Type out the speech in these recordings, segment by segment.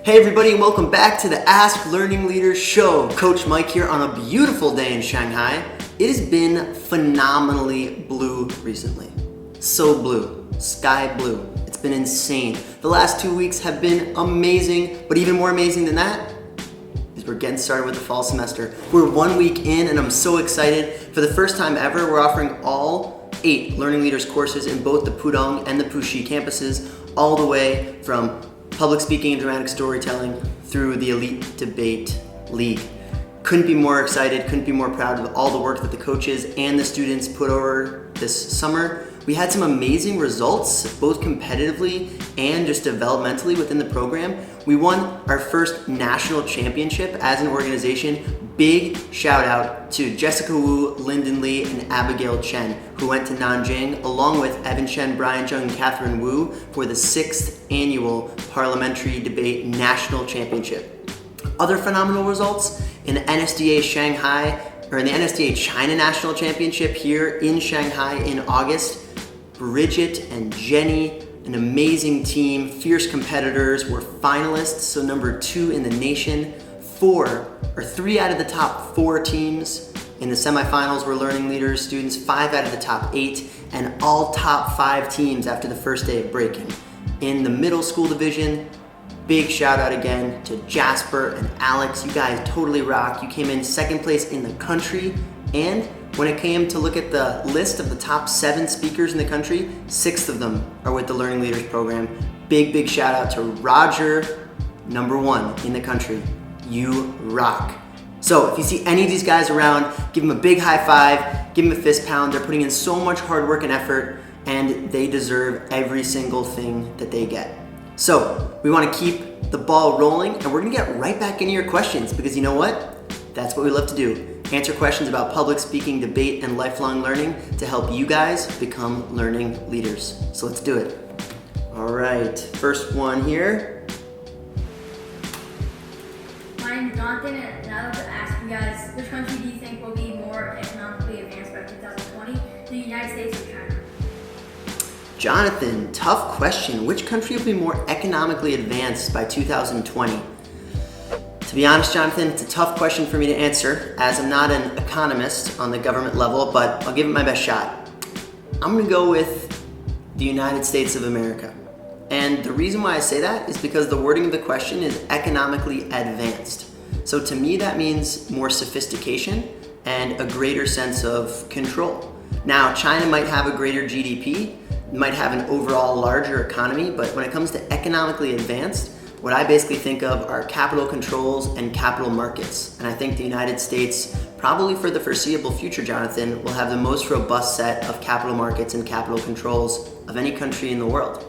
Hey everybody, and welcome back to the Ask Learning Leaders show. Coach Mike here on a beautiful day in Shanghai. It has been phenomenally blue recently. So blue, sky blue. It's been insane. The last 2 weeks have been amazing, but even more amazing than that is we're getting started with the fall semester. We're 1 week in and I'm so excited. For the first time ever, we're offering all 8 Learning Leaders courses in both the Pudong and the Puxi campuses, all the way from public speaking and dramatic storytelling through the Elite Debate League. Couldn't be more excited, couldn't be more proud of all the work that the coaches and the students put over this summer. We had some amazing results, both competitively and just developmentally within the program. We won our first national championship as an organization. Big shout out to Jessica Wu, Lyndon Lee, and Abigail Chen, who went to Nanjing, along with Evan Chen, Brian Jung, and Catherine Wu for the 6th annual Parliamentary Debate National Championship. Other phenomenal results in the NSDA China National Championship here in Shanghai in August. Bridget and Jenny, an amazing team, fierce competitors, were finalists, so number 2 in the nation. 3 out of the top 4 teams in the semifinals were Learning Leaders students, 5 out of the top 8, and all top 5 teams after the first day of breaking. In the middle school division, big shout out again to Jasper and Alex. You guys totally rock. You came in 2nd place in the country, and when it came to look at the list of the top 7 speakers in the country, 6 of them are with the Learning Leaders program. Big shout out to Roger, number 1 in the country. You rock. So if you see any of these guys around, give them a big high five, give them a fist pound. They're putting in so much hard work and effort, and they deserve every single thing that they get. So we want to keep the ball rolling, and we're going to get right back into your questions, because you know what? That's what we love to do. Answer questions about public speaking, debate, and lifelong learning to help you guys become learning leaders. So let's do it. All right, first one here. My name is Jonathan, and I would like to ask you guys, which country do you think will be more economically advanced by 2020? The United States or China? Jonathan, tough question. Which country will be more economically advanced by 2020? To be honest, Jonathan, it's a tough question for me to answer, as I'm not an economist on the government level, but I'll give it my best shot. I'm gonna go with the United States of America. And the reason why I say that is because the wording of the question is economically advanced. So to me, that means more sophistication and a greater sense of control. Now, China might have a greater GDP, might have an overall larger economy, but when it comes to economically advanced, what I basically think of are capital controls and capital markets. And I think the United States, probably for the foreseeable future, Jonathan, will have the most robust set of capital markets and capital controls of any country in the world.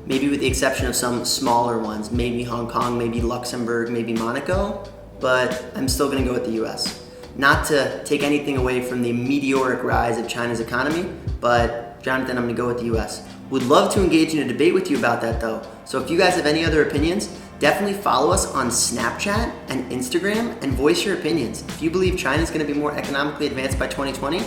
Maybe with the exception of some smaller ones, maybe Hong Kong, maybe Luxembourg, maybe Monaco, but I'm still gonna go with the US. Not to take anything away from the meteoric rise of China's economy, but Jonathan, I'm gonna go with the US. Would love to engage in a debate with you about that though. So if you guys have any other opinions, definitely follow us on Snapchat and Instagram and voice your opinions. If you believe China's gonna be more economically advanced by 2020,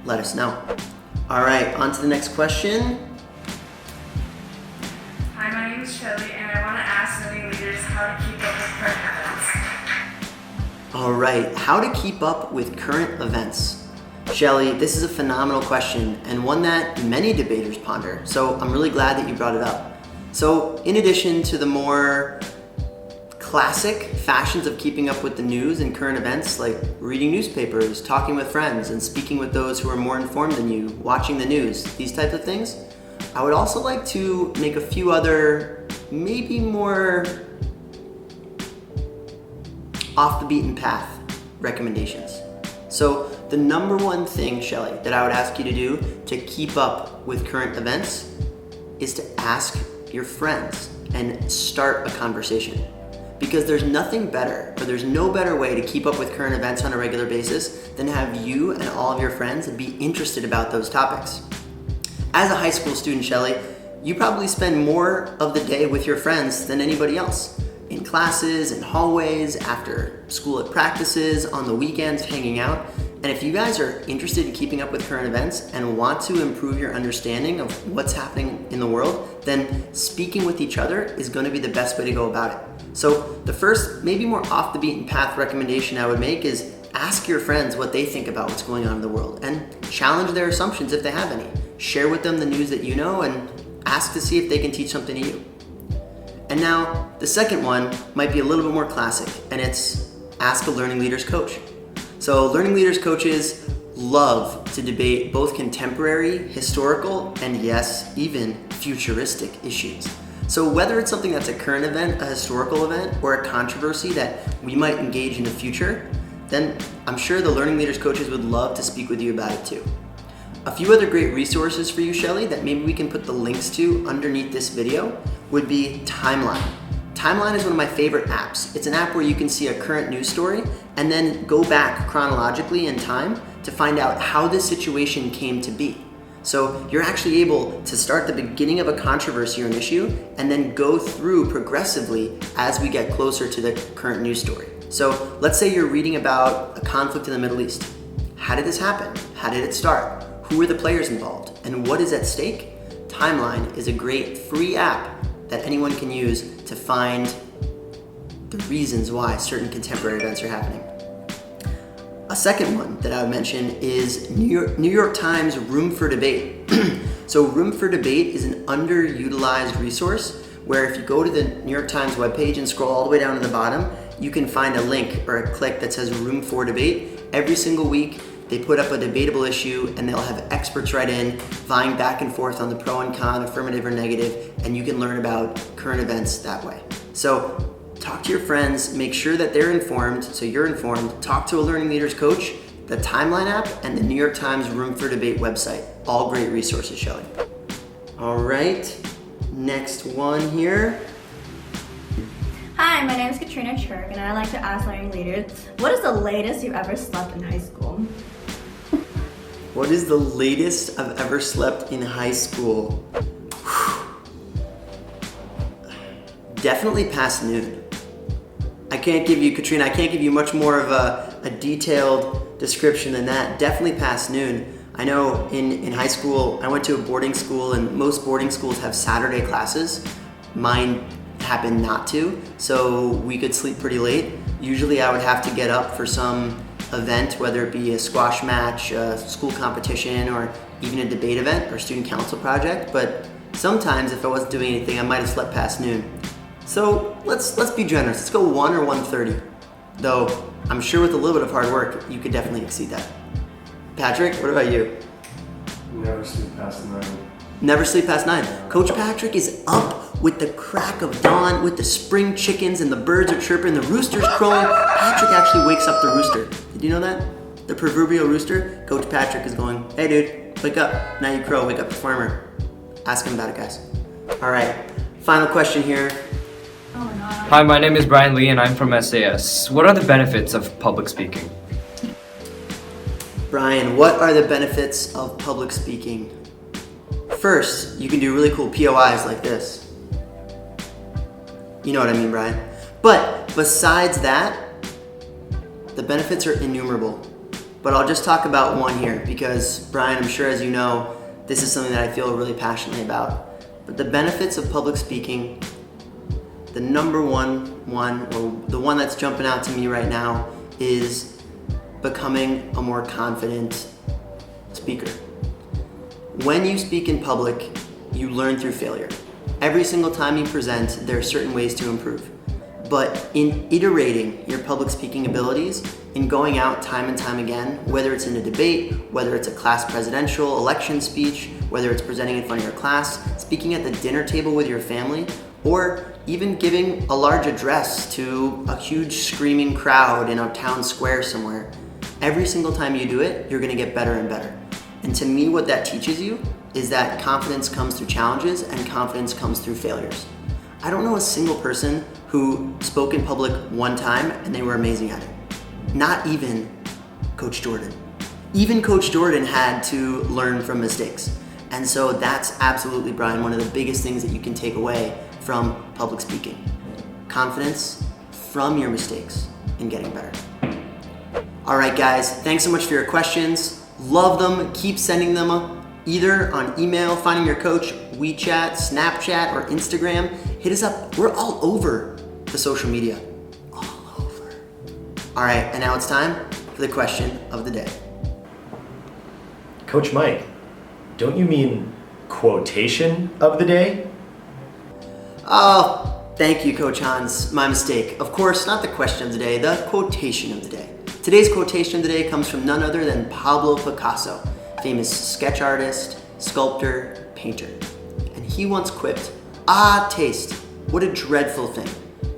let us know. All right, on to the next question. Hi, my name is Shelly, and I want to ask Learning Leaders how to keep up with current events. All right, how to keep up with current events. Shelly, this is a phenomenal question and one that many debaters ponder, so I'm really glad that you brought it up. So in addition to the more classic fashions of keeping up with the news and current events, like reading newspapers, talking with friends, and speaking with those who are more informed than you, watching the news, these types of things, I would also like to make a few other, maybe more off the beaten path recommendations. So the number one thing, Shelly, that I would ask you to do to keep up with current events is to ask your friends and start a conversation. Because there's nothing better, or there's no better way to keep up with current events on a regular basis than have you and all of your friends be interested about those topics. As a high school student, Shelly, you probably spend more of the day with your friends than anybody else. In classes, in hallways, after school at practices, on the weekends, hanging out. And if you guys are interested in keeping up with current events and want to improve your understanding of what's happening in the world, then speaking with each other is going to be the best way to go about it. So the first, maybe more off the beaten path recommendation I would make is ask your friends what they think about what's going on in the world and challenge their assumptions if they have any. Share with them the news that you know and ask to see if they can teach something to you. And now the second one might be a little bit more classic, and it's ask a Learning Leaders coach. So Learning Leaders coaches love to debate both contemporary, historical, and yes, even futuristic issues. So whether it's something that's a current event, a historical event, or a controversy that we might engage in the future, then I'm sure the Learning Leaders coaches would love to speak with you about it too. A few other great resources for you, Shelly, that maybe we can put the links to underneath this video would be Timeline. Timeline is one of my favorite apps. It's an app where you can see a current news story and then go back chronologically in time to find out how this situation came to be. So you're actually able to start the beginning of a controversy or an issue and then go through progressively as we get closer to the current news story. So let's say you're reading about a conflict in the Middle East. How did this happen? How did it start? Who are the players involved? And what is at stake? Timeline is a great free app that anyone can use to find the reasons why certain contemporary events are happening. A second one that I would mention is New York Times Room for Debate. So Room for Debate is an underutilized resource where if you go to the New York Times webpage and scroll all the way down to the bottom, you can find a link or a click that says Room for Debate. Every single week, they put up a debatable issue and they'll have experts write in, vying back and forth on the pro and con, affirmative or negative, and you can learn about current events that way. So talk to your friends, make sure that they're informed, so you're informed. Talk to a Learning Leaders coach, the Timeline app, and the New York Times Room for Debate website. All great resources, Shelly. All right, next one here. Hi, my name is Katrina Churk, and I'd like to ask Learning Leaders, what is the latest you've ever slept in high school? What is the latest I've ever slept in high school? Definitely past noon. I can't give you, Katrina, I can't give you much more of a detailed description than that. Definitely past noon. I know in high school, I went to a boarding school and most boarding schools have Saturday classes. Mine happened not to, so we could sleep pretty late. Usually I would have to get up for some event, whether it be a squash match, a school competition, or even a debate event or student council project, but sometimes if I wasn't doing anything, I might have slept past noon. So let's be generous. Let's go 1 or 1:30. Though I'm sure with a little bit of hard work, you could definitely exceed that. Patrick, what about you? Never sleep past 9. Never sleep past 9. Coach Patrick is up with the crack of dawn, with the spring chickens and the birds are chirping, the rooster's crowing. Patrick actually wakes up the rooster. Did you know that? The proverbial rooster. Coach Patrick is going, hey dude, wake up. Now you crow, wake up the farmer. Ask him about it, guys. All right, final question here. Hi, my name is Brian Lee and I'm from SAS. What are the benefits of public speaking? Brian, what are the benefits of public speaking? First, you can do really cool POIs like this. You know what I mean, Brian. But besides that, the benefits are innumerable. But I'll just talk about one here because, Brian, I'm sure as you know, this is something that I feel really passionately about. But the benefits of public speaking, the number one, or the one that's jumping out to me right now, is becoming a more confident speaker. When you speak in public, you learn through failure. Every single time you present, there are certain ways to improve. But in iterating your public speaking abilities, in going out time and time again, whether it's in a debate, whether it's a class presidential election speech, whether it's presenting in front of your class, speaking at the dinner table with your family, or even giving a large address to a huge screaming crowd in a town square somewhere, every single time you do it, you're gonna get better and better. And to me, what that teaches you is that confidence comes through challenges and confidence comes through failures. I don't know a single person who spoke in public one time and they were amazing at it. Not even Coach Jordan. Even Coach Jordan had to learn from mistakes. And so that's absolutely, Brian, one of the biggest things that you can take away from public speaking. Confidence from your mistakes and getting better. All right, guys, thanks so much for your questions. Love them. Keep sending them either on email, Finding Your Coach, WeChat, Snapchat, or Instagram. Hit us up. We're all over the social media. All over. All right, and now it's time for the question of the day. Coach Mike, don't you mean quotation of the day? Oh, thank you, Coach Hans. My mistake. Of course, not the question of the day, the quotation of the day. Today's quotation of the day comes from none other than Pablo Picasso, famous sketch artist, sculptor, painter. And he once quipped, "Ah, taste, what a dreadful thing.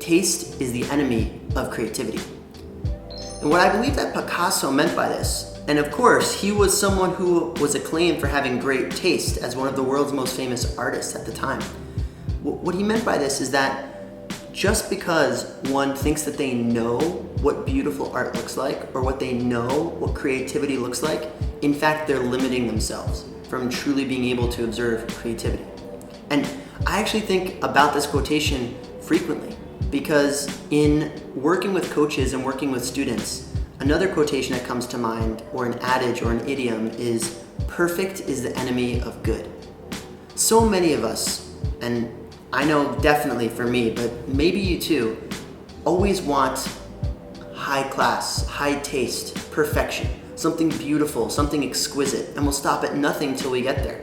Taste is the enemy of creativity." And what I believe that Picasso meant by this, and of course, he was someone who was acclaimed for having great taste as one of the world's most famous artists at the time. What he meant by this is that just because one thinks that they know what beautiful art looks like or what they know what creativity looks like, in fact, they're limiting themselves from truly being able to observe creativity. And I actually think about this quotation frequently because in working with coaches and working with students, another quotation that comes to mind, or an adage or an idiom, is perfect is the enemy of good. So many of us, and I know definitely for me, but maybe you too, always want high class, high taste, perfection, something beautiful, something exquisite, and we'll stop at nothing till we get there.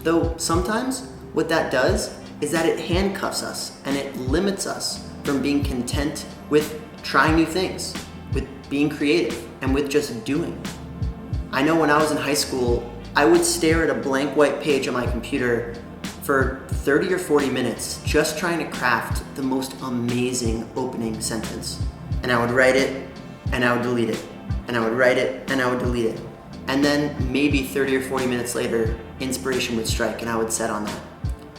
Though sometimes what that does is that it handcuffs us and it limits us from being content with trying new things, with being creative, and with just doing. I know when I was in high school, I would stare at a blank white page on my computer for 30 or 40 minutes just trying to craft the most amazing opening sentence. And I would write it, and I would delete it, and I would write it, and I would delete it. And then maybe 30 or 40 minutes later, inspiration would strike and I would set on that.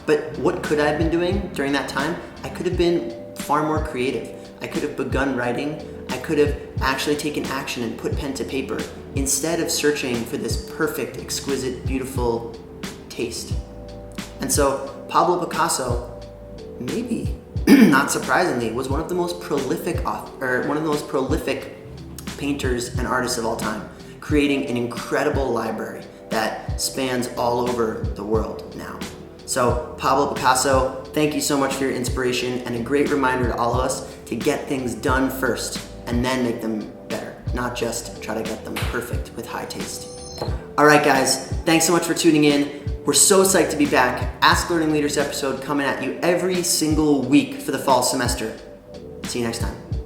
But what could I have been doing during that time? I could have been far more creative. I could have begun writing. I could have actually taken action and put pen to paper instead of searching for this perfect, exquisite, beautiful taste. And so Pablo Picasso, maybe not surprisingly, was one of the most prolific painters and artists of all time, creating an incredible library that spans all over the world now. So Pablo Picasso, thank you so much for your inspiration and a great reminder to all of us to get things done first and then make them better, not just try to get them perfect with high taste. All right, guys, thanks so much for tuning in. We're so psyched to be back. Ask Learning Leaders episode coming at you every single week for the fall semester. See you next time.